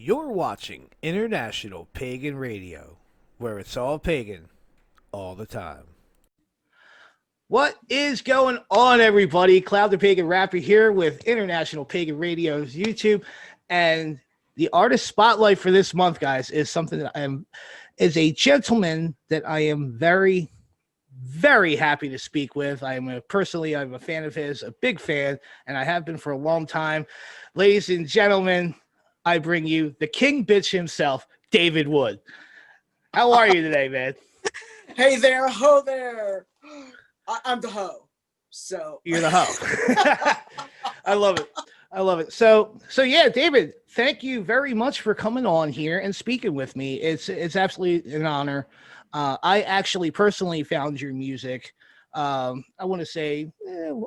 You're watching International Pagan Radio, where it's all pagan all the time. What is going on, everybody? Cloud the Pagan Rapper here with International Pagan Radio's YouTube. And the artist spotlight for this month, guys, is something that is a gentleman that I am very happy to speak with. I'm a fan of his, a big fan, and I have been for a long time. Ladies and gentlemen, I bring you the king bitch himself, David Wood. How are you today, man? Hey there, ho there. I'm the ho. So you're the ho. I love it. I love it. So yeah, David, thank you very much for coming on here and speaking with me. It's absolutely an honor. I actually personally found your music. I want to say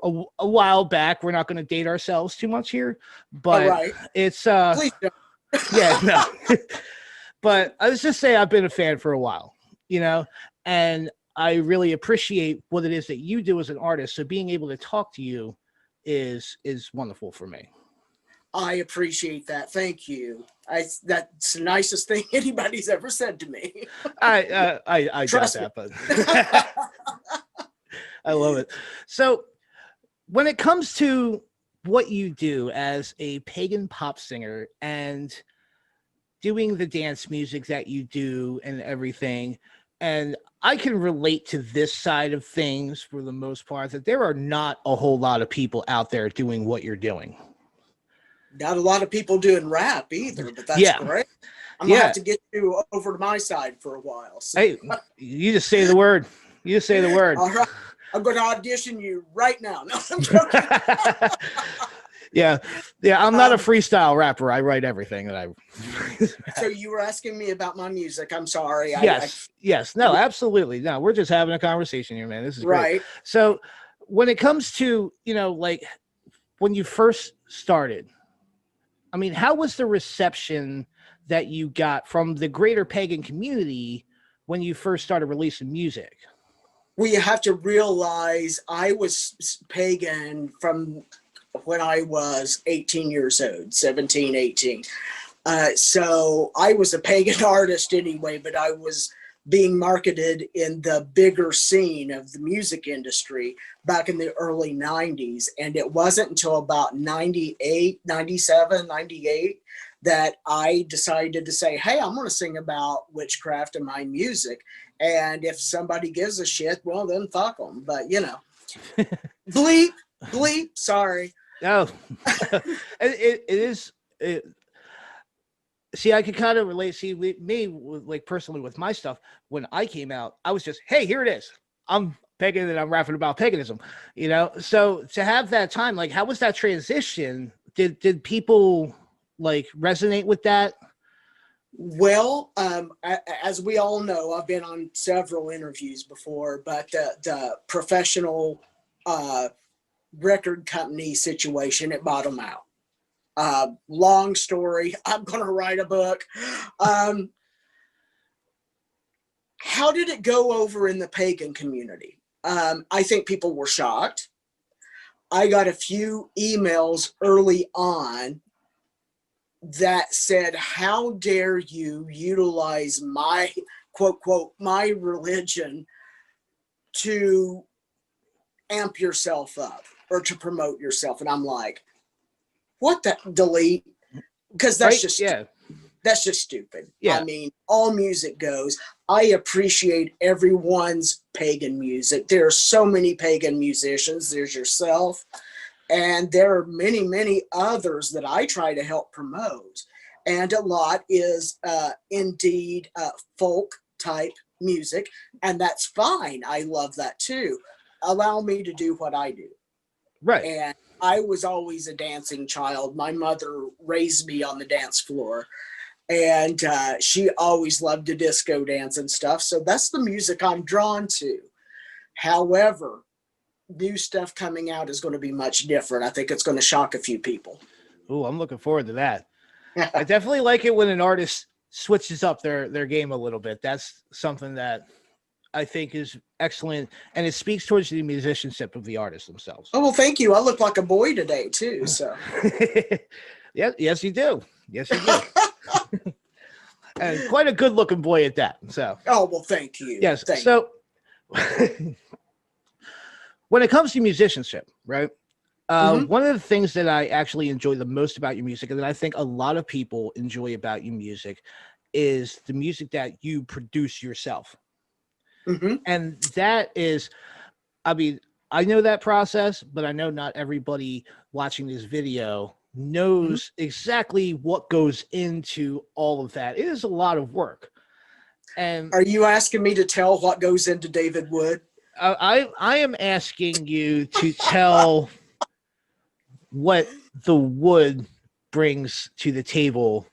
a while back. We're not going to date ourselves too much here, but right. It's Please don't. Yeah, no. But I was just say I've been a fan for a while, and I really appreciate what it is that you do as an artist. So being able to talk to you is wonderful for me. I appreciate that. Thank you. That's the nicest thing anybody's ever said to me. I trust that, but I love it. So when it comes to what you do as a pagan pop singer and doing the dance music that you do and everything, and I can relate to this side of things for the most part, that there are not a whole lot of people out there doing what you're doing. Not a lot of people doing rap either, but that's great. I'm gonna have to get you over to my side for a while. So. Hey, you just say the word. You just say the word. All right. I'm going to audition you right now. No, I'm joking. Yeah. I'm not a freestyle rapper. I write everything that I. So you were asking me about my music. I'm sorry. Yes. No, absolutely. No, we're just having a conversation here, man. This is great. Right. So when it comes to, like when you first started, I mean, how was the reception that you got from the greater pagan community when you first started releasing music? Well, you have to realize I was pagan from when I was 18 years old, 17, 18. So I was a pagan artist anyway, but I was being marketed in the bigger scene of the music industry back in the early 90s. And it wasn't until about 98, 97, 98 that I decided to say, hey, I'm going to sing about witchcraft in my music. And if somebody gives a shit, well, then fuck them. But, bleep, sorry. No, it is. See, I could kind of relate. See, me, like personally with my stuff, when I came out, I was just, hey, here it is. I'm pagan and I'm rapping about paganism, So to have that time, like, how was that transition? Did people like resonate with that? Well, as we all know, I've been on several interviews before, but the professional record company situation, it bottomed out. Long story. I'm going to write a book. How did it go over in the pagan community? I think people were shocked. I got a few emails early on that said, how dare you utilize my quote, my religion to amp yourself up or to promote yourself. And I'm like, what the delete? Because that's that's just stupid. Yeah. I mean, all music goes. I appreciate everyone's pagan music. There are so many pagan musicians. There's yourself. And there are many, many others that I try to help promote. And a lot is indeed folk type music. And that's fine. I love that too. Allow me to do what I do. Right. And I was always a dancing child. My mother raised me on the dance floor. And she always loved to disco dance and stuff. So that's the music I'm drawn to. However, new stuff coming out is going to be much different. I think it's going to shock a few people. Oh, I'm looking forward to that. I definitely like it when an artist switches up their game a little bit. That's something that I think is excellent, and it speaks towards the musicianship of the artists themselves. Oh, well, thank you. I look like a boy today too. So yes, you do. Yes, you do. And quite a good looking boy at that. So, Oh, well, thank you. yes. Thank So, when it comes to musicianship, right? Mhm. One of the things that I actually enjoy the most about your music, and that I think a lot of people enjoy about your music, is the music that you produce yourself. Mhm. And that is, I mean, I know that process, but I know not everybody watching this video Mhm. knows exactly what goes into all of that. It is a lot of work. And Are you asking me to tell what goes into David Wood? I am asking you to tell what the wood brings to the table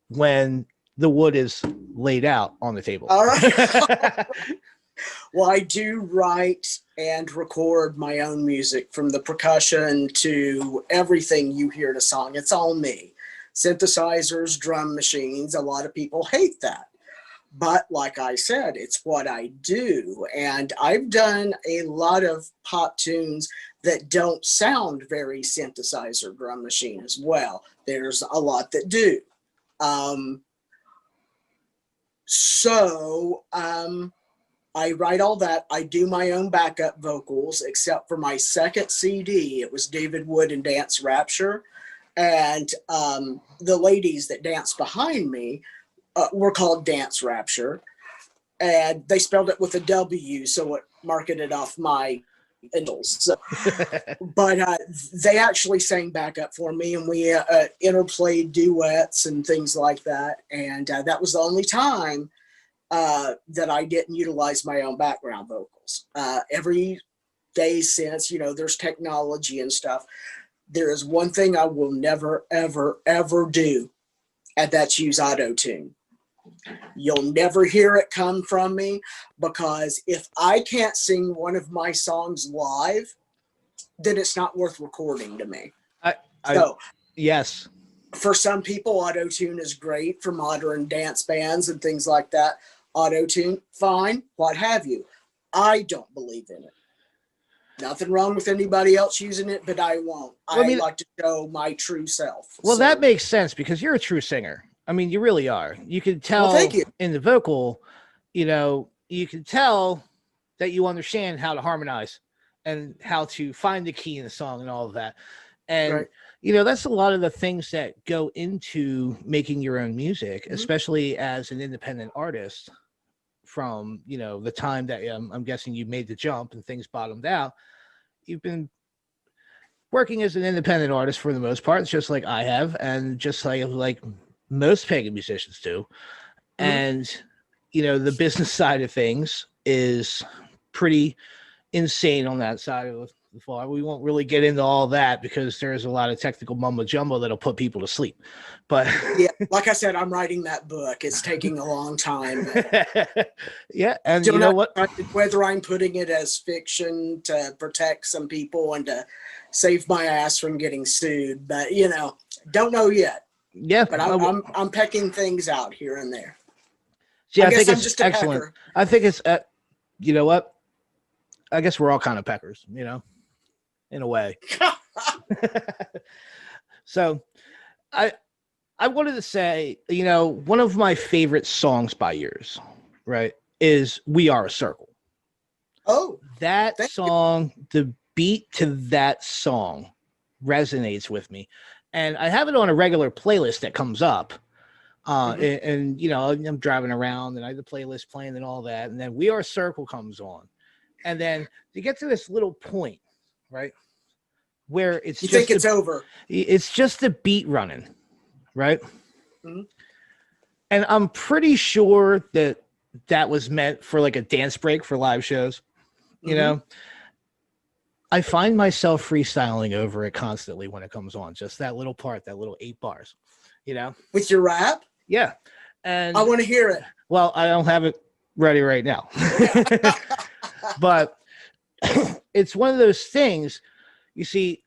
when the wood is laid out on the table. All right. Well, I do write and record my own music, from the percussion to everything you hear in a song. It's all me. Synthesizers, drum machines. A lot of people hate that. But like I said, it's what I do. And I've done a lot of pop tunes that don't sound very synthesizer drum machine as well. There's a lot that do. Um, so I write all that. I do my own backup vocals, except for my second CD. It was David Wood and Dance Rapture. And the ladies that danced behind me were called Dance Rapture. And they spelled it with a W, so it marketed off my initials. So, but they actually sang backup for me, and we interplayed duets and things like that. And that was the only time that I didn't utilize my own background vocals. Every day since, there's technology and stuff, there is one thing I will never, ever, ever do, and that's use auto tune. You'll never hear it come from me, because if I can't sing one of my songs live, then it's not worth recording to me. I, So, yes. For some people, auto tune is great for modern dance bands and things like that. Auto tune, fine, what have you. I don't believe in it. Nothing wrong with anybody else using it, but I won't. Well, I mean, like to show my true self. Well, So, that makes sense because you're a true singer. I mean, you really are. You can well, tell thank you. in the vocal, you can tell that you understand how to harmonize and how to find the key in the song and all of that. And, Right. that's a lot of the things that go into making your own music, Mhm. especially as an independent artist from, the time that I'm guessing you made the jump and things bottomed out. You've been working as an independent artist for the most part, just like I have, and just like most pagan musicians do. Mhm. And the business side of things is pretty insane on that side of the fall. We won't really get into all that because there's a lot of technical mumbo jumbo that'll put people to sleep. But yeah, like I said, I'm writing that book. It's taking a long time. Yeah, and Still you know not what? decided whether I'm putting it as fiction to protect some people and to save my ass from getting sued, but don't know yet. Yeah, But I'm pecking things out here and there. see, I I guess think I'm it's just a excellent. pecker. I think it's, you know what? I guess we're all kind of peckers, in a way. So I I wanted to say, one of my favorite songs by yours, right, is We Are a Circle. Oh, That thank you. song, the beat to that song resonates with me. And I have it on a regular playlist that comes up. Mhm. And I'm driving around and I have the playlist playing and all that. And then We Are a Circle comes on. And then you get to this little point, right? Where You think it's over? it's just the beat running, right? Mhm. And I'm pretty sure that that was meant for like a dance break for live shows. You Mhm. know, I find myself freestyling over it constantly when it comes on. Just that little part, that little 8 bars. You know, With your rap, yeah. I And want to hear it. well, I don't have it ready right now, but it's one of those things. You see,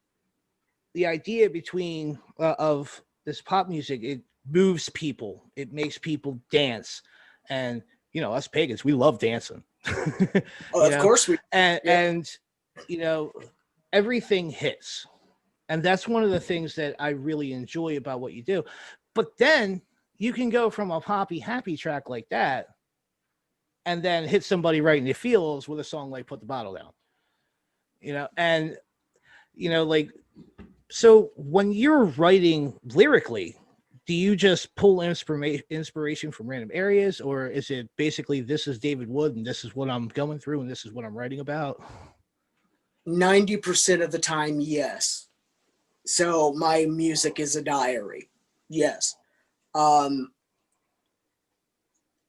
the idea between of this pop music, it moves people, it makes people dance, and us pagans, we love dancing. Oh, you of know course we. and Yeah. and you know everything hits, and that's one of the things that I really enjoy about what you do. But then you can go from a poppy happy track like that and then hit somebody right in the feels with a song like Put the Bottle Down. And like, so when you're writing lyrically, do you just pull inspiration from random areas, or is it basically this is David Wood and this is what I'm going through and this is what I'm writing about? 90% of the time, yes. So my music is a diary. Yes.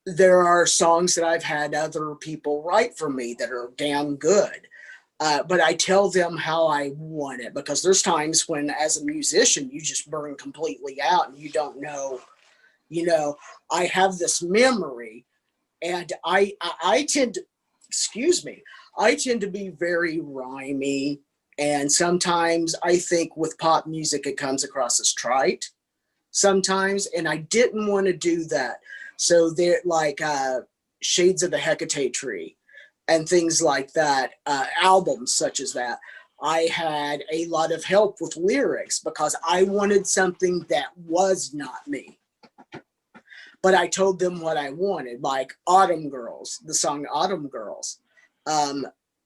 There are songs that I've had other people write for me that are damn good. But I tell them how I want it, because there's times when, as a musician, you just burn completely out and you don't know, I have this memory, and I tend to, I tend to be very rhymey. And sometimes I think with pop music, it comes across as trite sometimes. And I didn't want to do that. So they're like Shades of the Hecate Tree and things like that, albums such as that. I had a lot of help with lyrics because I wanted something that was not me. But I told them what I wanted, like Autumn Girls, the song Autumn Girls.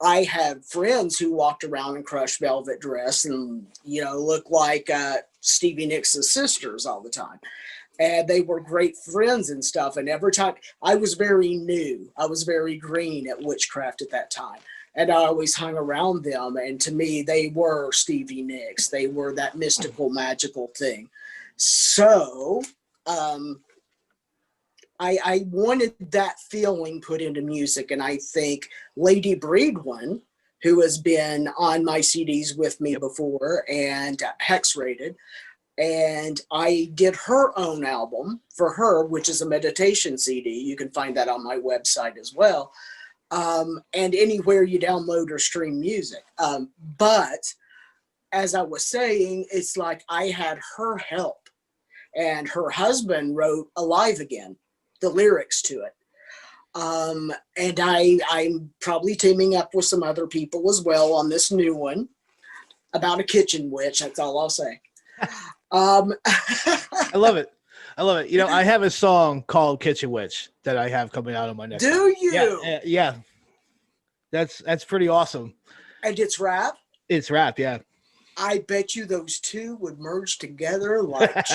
I have friends who walked around in crushed velvet dress and, looked like Stevie Nicks' sisters all the time. And they were great friends and stuff. And every time, I was very new. I was very green at witchcraft at that time. And I always hung around them. And to me, they were Stevie Nicks. They were that mystical, magical thing. So I wanted that feeling put into music. And I think Lady Breedwin, who has been on my CDs with me before, and Hex-Rated, and I did her own album for her, which is a meditation CD. You can find that on my website as well. And anywhere you download or stream music. But as I was saying, it's like I had her help, and her husband wrote Alive Again, the lyrics to it. And I'm probably teaming up with some other people as well on this new one about a kitchen witch. That's all I'll say. I love it. I have a song called Kitchen Witch that I have coming out on my next. Do you? Yeah. That's pretty awesome. And it's rap? It's rap, yeah. I bet you those two would merge together like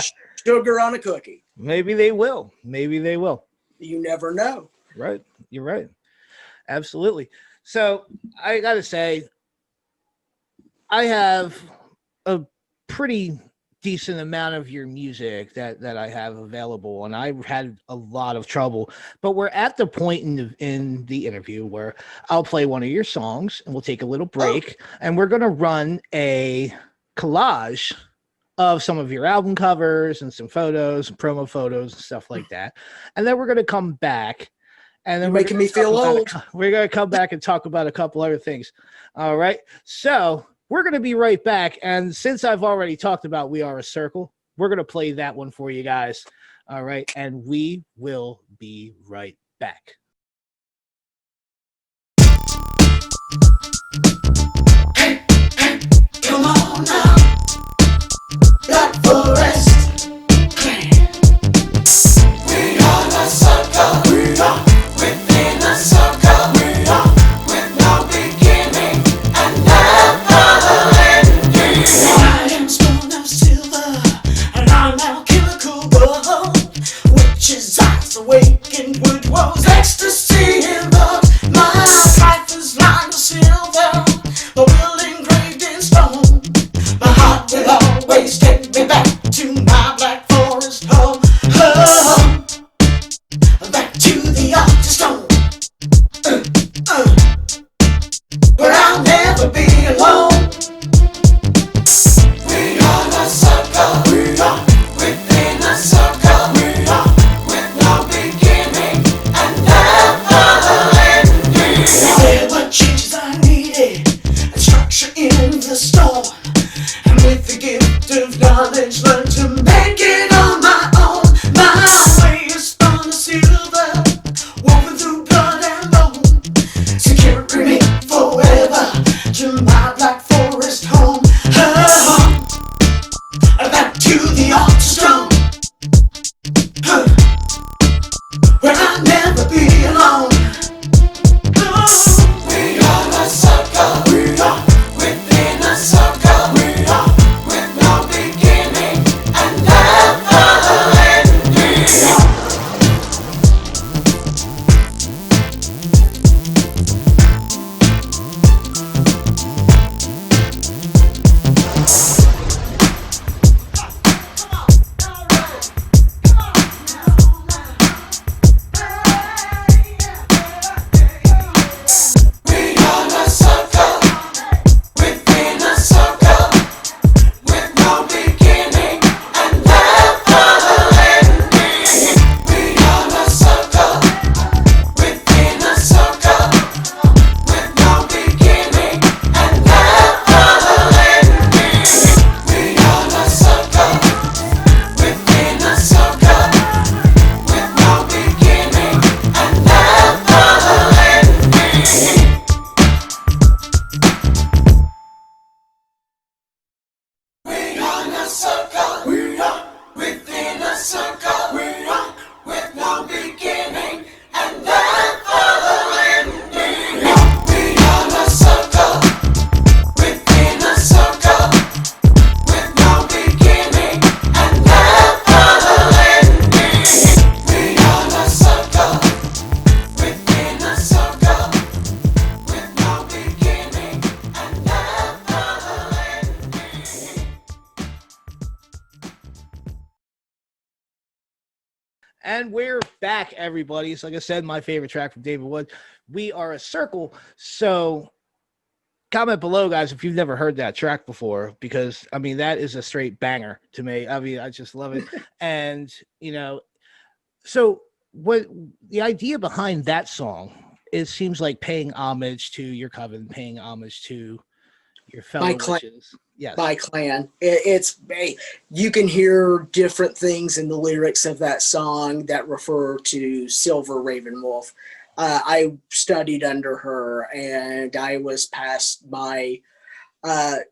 sugar on a cookie. Maybe they will. You never know. Right. You're right. Absolutely. So I got to say, I have a pretty decent amount of your music that I have available, and I've had a lot of trouble, but we're at the point in the interview where I'll play one of your songs and we'll take a little break, and we're going to run a collage of some of your album covers and some photos and promo photos and stuff like that. And then we're going to come back, and then You're making me feel old. We're going to come back and talk about a couple other things. All right. So we're going to be right back. And since I've already talked about We Are a Circle, we're going to play that one for you guys. All right. And we will be right back. Come on now. Black Forest. We are a circle. We are within a circle. We are with no beginning and never ending. I am stone of silver, and I'm alchemical gold. Witches' eyes awakened, wood rose, ecstasy in love. My life is lined with silver, the will engraved in stone. My heart will always take me back to my Black Forest home. Home. Back to the altar stone. Where I'll never be alone. We are a circle. We are within a circle. We are with no beginning and never And we're back, everybody. So, like I said, my favorite track from David Wood, We Are a Circle. So comment below, guys, if you've never heard that track before, because I mean, that is a straight banger to me. I mean, I just love it. And, you know, so what the idea behind that song, it seems like paying homage to your coven, paying homage to your fellow My clan. witches. Yes. My clan. You can hear different things in the lyrics of that song that refer to Silver Raven Wolf. I studied under her, and I was past my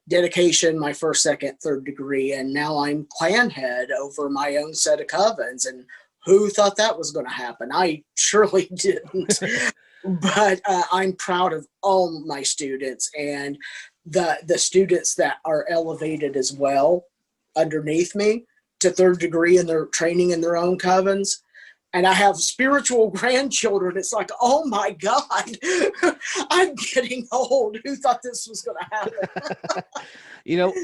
dedication, my first, second, third degree, and now I'm clan head over my own set of covens. And who thought that was going to happen? I surely didn't. But I'm proud of all my students, and the students that are elevated as well underneath me to third degree in their training in their own covens. And I have spiritual grandchildren. It's like, oh my God, I'm getting old. Who thought this was going to happen? You know,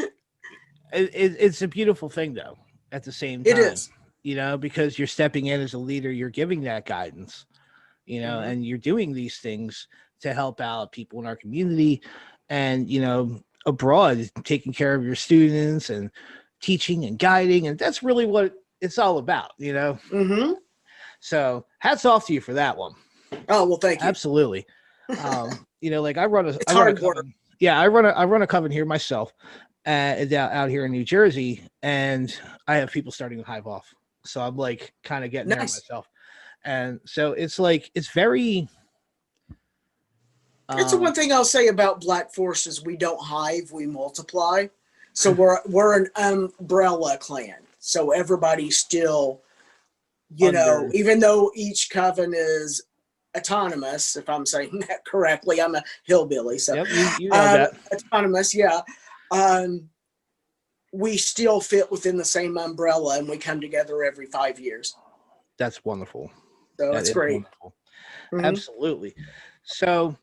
it's a beautiful thing, though, at the same time. It is. You know, because you're stepping in as a leader, you're giving that guidance, you know, and you're doing these things to help out people in our community and, you know, abroad, taking care of your students and teaching and guiding. And that's really what it's all about, you know? Mm-hmm. So hats off to you for that one. Oh, well, thank you. Absolutely. You know, like I run a hard work. coven. Yeah, I run a coven here myself out here in New Jersey, and I have people starting to hive off. So I'm like kind of getting there myself. And so it's like, it's very. It's the one thing I'll say about Black Forest is we don't hive, we multiply. So we're an umbrella clan. So everybody's still, you know, even though each coven is autonomous, if I'm saying that correctly, I'm a hillbilly. So yep, you know that. Autonomous, yeah. We still fit within the same umbrella, and we come together every 5 years. That's wonderful. So that's great. Mm-hmm. Absolutely. So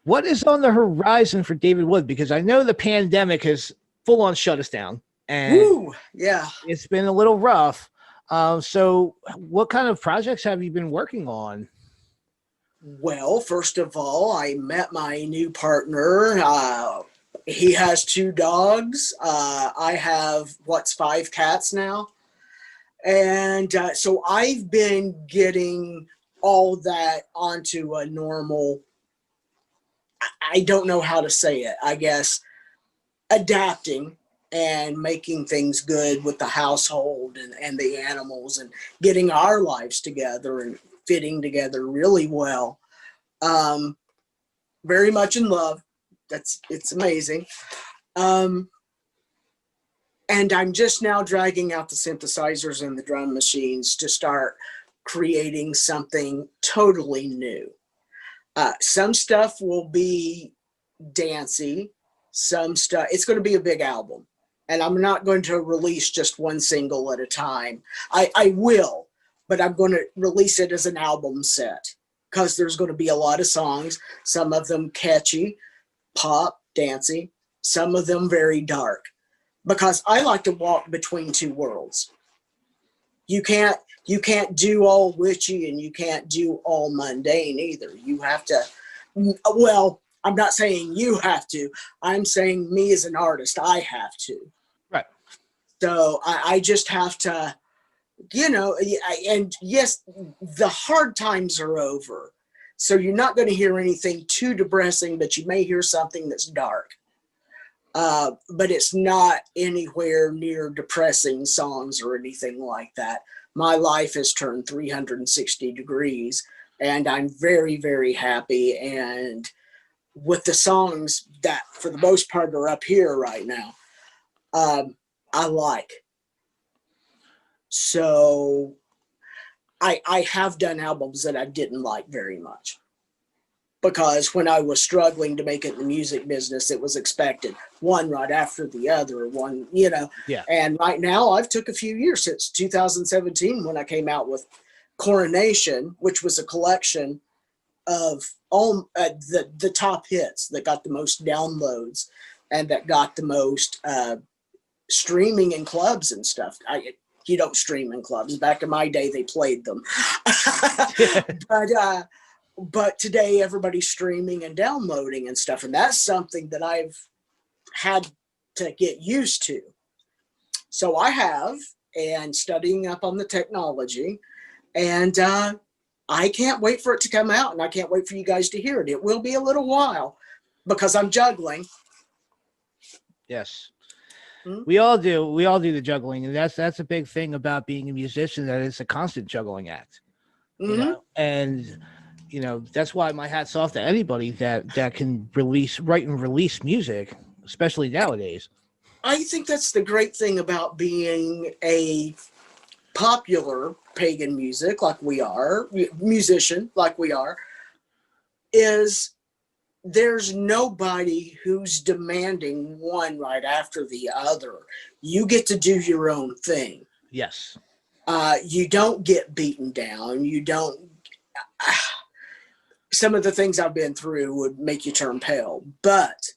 what is on the horizon for David Wood? Because I know the pandemic has full on shut us down, and yeah, it's been a little rough. So what kind of projects have you been working on? Well, first of all, I met my new partner. He has 2 dogs. I have 5 cats now. And so I've been getting all that onto a normal, I don't know how to say it, I guess, adapting and making things good with the household and the animals and getting our lives together and fitting together really well. Very much in love. It's amazing. And I'm just now dragging out the synthesizers and the drum machines to start creating something totally new. Some stuff will be dancey. Some stuff, it's going to be a big album. And I'm not going to release just one single at a time. I will, but I'm going to release it as an album set because there's going to be a lot of songs, some of them catchy, pop, dancey, some of them very dark. Because I like to walk between 2 worlds. You can't do all witchy and you can't do all mundane either. You have to, well, I'm not saying you have to. I'm saying me as an artist, I have to. Right. So I just have to, you know, and yes, the hard times are over. So you're not going to hear anything too depressing, but you may hear something that's dark. But it's not anywhere near depressing songs or anything like that. My life has turned 360 degrees, and I'm very, very happy. And with the songs that, for the most part, are up here right now, I like. So I have done albums that I didn't like very much. Because when I was struggling to make it in the music business, it was expected one right after the other, one, you know. Yeah. And right now I've took a few years since 2017 when I came out with Coronation, which was a collection of all the top hits that got the most downloads and that got the most streaming in clubs and stuff. You don't stream in clubs. Back in my day, they played them. But today everybody's streaming and downloading and stuff. And that's something that I've had to get used to. So I have, and studying up on the technology, and I can't wait for it to come out, and I can't wait for you guys to hear it. It will be a little while because I'm juggling. Yes. Hmm? We all do. We all do the juggling, and that's a big thing about being a musician. That it's a constant juggling act. You know? And that's why my hat's off to anybody that can write and release music, especially nowadays. I think that's the great thing about being a popular pagan musician like we are, is there's nobody who's demanding one right after the other. You get to do your own thing. Yes. You don't get beaten down. You don't. Some of the things I've been through would make you turn pale, but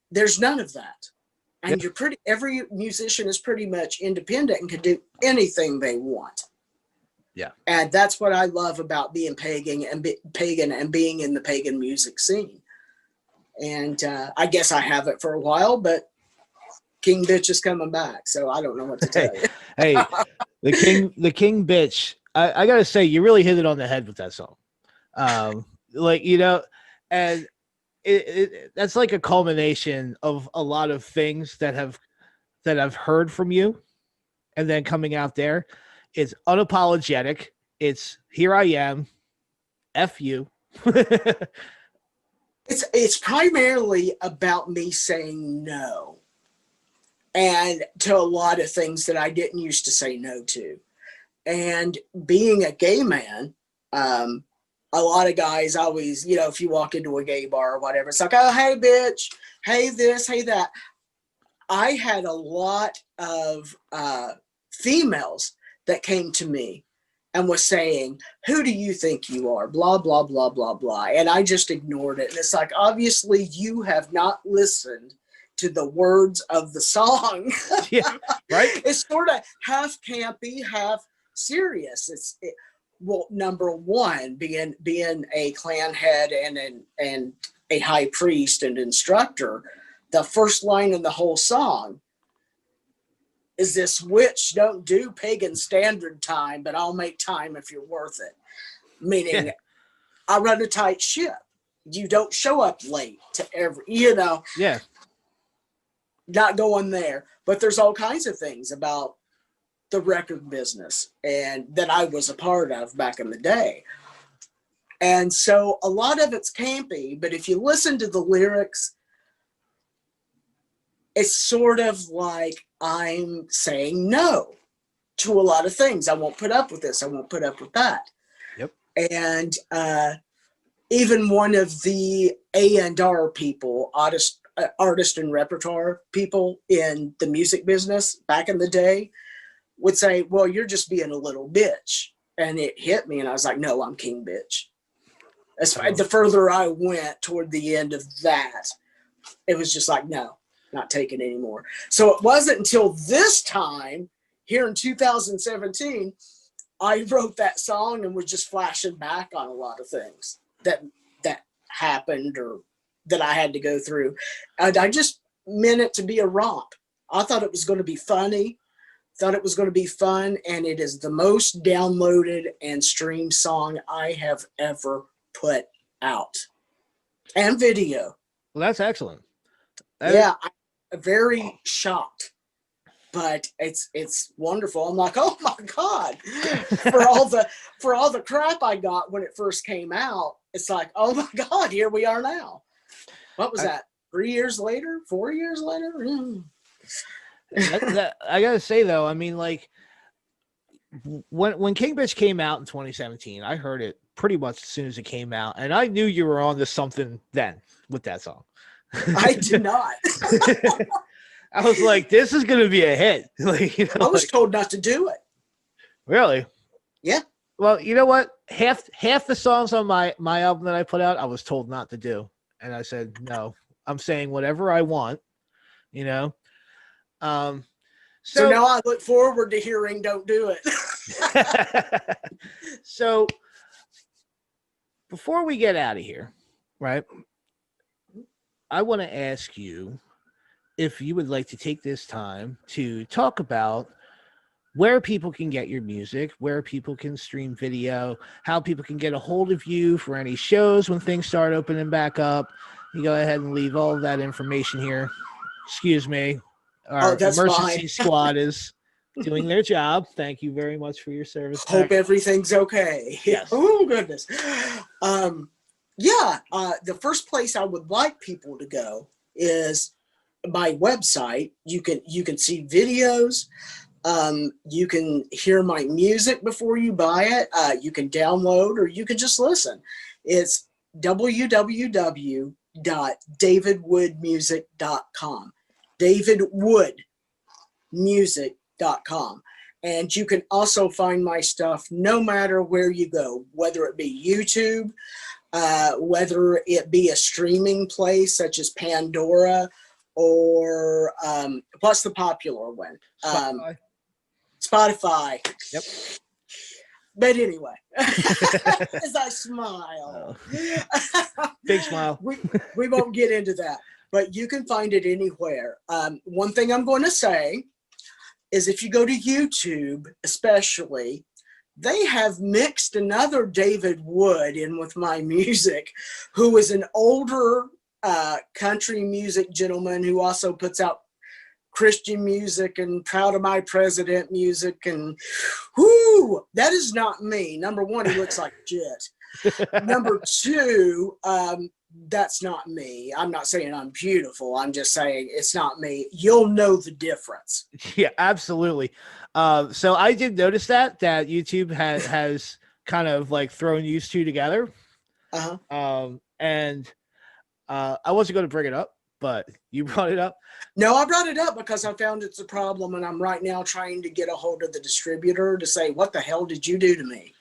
there's none of that. And every musician is pretty much independent and can do anything they want. Yeah. And that's what I love about being pagan and being in the pagan music scene. And I guess I have it for a while, but King Bitch is coming back, so I don't know what to tell you. Hey, the King Bitch. I gotta say, you really hit it on the head with that song. And that's like a culmination of a lot of things that I've heard from you, and then coming out there, it's unapologetic. It's here I am, F you. It's primarily about me saying no, and to a lot of things that I didn't used to say no to, and being a gay man. A lot of guys always, if you walk into a gay bar or whatever, it's like, oh, hey, bitch, hey, this, hey, that. I had a lot of females that came to me and was saying, who do you think you are? Blah, blah, blah, blah, blah. And I just ignored it. And it's like, obviously, you have not listened to the words of the song. Yeah, right? It's sort of half campy, half serious. Well, number one, being a clan head and a high priest and instructor, the first line in the whole song is this: witch don't do pagan standard time, but I'll make time if you're worth it. Meaning, I run a tight ship. You don't show up late to Yeah. Not going there. But there's all kinds of things about the record business and that I was a part of back in the day. And so a lot of it's campy, but if you listen to the lyrics, it's sort of like I'm saying no to a lot of things. I won't put up with this. I won't put up with that. Yep. And even one of the A&R people, artist and repertoire people in the music business back in the day, would say, well, you're just being a little bitch. And it hit me, and I was like, no, I'm King Bitch. The further I went toward the end of that, it was just like, no, not taking it anymore. So it wasn't until this time, here in 2017, I wrote that song and was just flashing back on a lot of things that happened or that I had to go through. And I just meant it to be a romp. I thought it was going to be funny. Thought it was going to be fun, and it is the most downloaded and streamed song I have ever put out, and video. Well, that's excellent. I'm very shocked, but it's wonderful. I'm like, oh my god, for all the crap I got when it first came out, it's like, oh my god, here we are now. What was that? 3 years later? 4 years later? I gotta say though, I mean, like when King Bitch came out in 2017, I heard it pretty much as soon as it came out, and I knew you were on to something then with that song. I did not. I was like, this is gonna be a hit. I was told not to do it. Really? Yeah. Well, you know what? Half the songs on my album that I put out, I was told not to do, and I said no. I'm saying whatever I want, So now I look forward to hearing "Don't Do It." So before we get out of here, right, I want to ask you if you would like to take this time to talk about where people can get your music, where people can stream video, how people can get a hold of you for any shows when things start opening back up. You go ahead and leave all of that information here. Excuse me. Our That's emergency fine. squad is doing their job. Thank you very much for your service. Hope everything's okay. Yes. Oh goodness. The first place I would like people to go is my website. You can see videos. You can hear my music before you buy it. You can download, or you can just listen. It's www.davidwoodmusic.com. davidwoodmusic.com. And you can also find my stuff no matter where you go, whether it be YouTube, whether it be a streaming place such as Pandora, or what's the popular one? Spotify. Yep. But anyway, as I smile, big smile. we won't get into that, but you can find it anywhere. One thing I'm going to say is if you go to YouTube, especially, they have mixed another David Wood in with my music, who is an older country music gentleman who also puts out Christian music and Proud of My President music. And whoo, that is not me. Number one, he looks like shit. Number two, that's not me. I'm not saying I'm beautiful. I'm just saying it's not me. You'll know the difference. Yeah, absolutely. So I did notice that YouTube has kind of like thrown you two together. And I wasn't going to bring it up, but you brought it up. No, I brought it up because I found it's a problem, and I'm right now trying to get a hold of the distributor to say, what the hell did you do to me?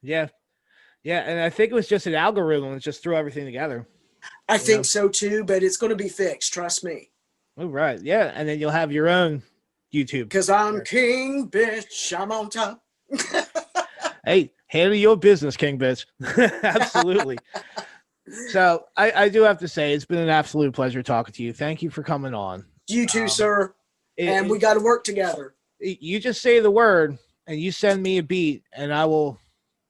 Yeah. Yeah, and I think it was just an algorithm that just threw everything together. I think so too, but it's going to be fixed. Trust me. Oh, right. Yeah, and then you'll have your own YouTube. Because I'm king, bitch. I'm on top. Hey, handle your business, king bitch. Absolutely. So I do have to say it's been an absolute pleasure talking to you. Thank you for coming on. You too, sir. And we got to work together. You just say the word and you send me a beat, and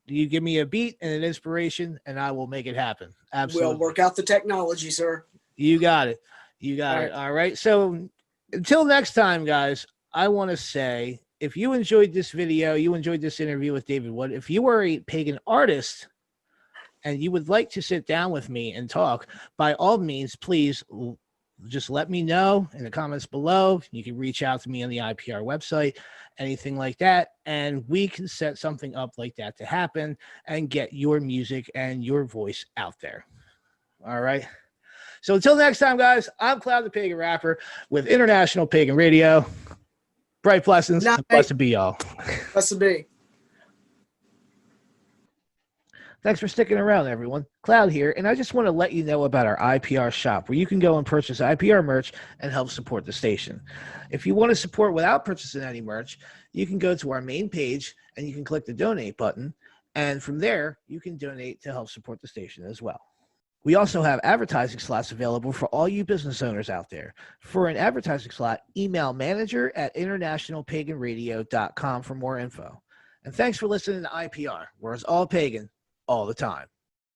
you give me a beat and an inspiration, and I will make it happen. Absolutely. We'll work out the technology, sir. You got it. You got it. All right. So until next time, guys, I want to say, if you enjoyed this video, you enjoyed this interview with David Wood, if you are a pagan artist and you would like to sit down with me and talk, by all means, please just let me know in the comments below. You can reach out to me on the IPR website, anything like that, and we can set something up like that to happen and get your music and your voice out there. All right. So until next time, guys, I'm Cloud the Pagan Rapper with International Pagan Radio. Bright blessings. Blessed be y'all. Blessed be. Thanks for sticking around, everyone. Cloud here, and I just want to let you know about our IPR shop, where you can go and purchase IPR merch and help support the station. If you want to support without purchasing any merch, you can go to our main page and you can click the donate button, and from there, you can donate to help support the station as well. We also have advertising slots available for all you business owners out there. For an advertising slot, email manager@internationalpaganradio.com for more info. And thanks for listening to IPR, where it's all pagan all the time.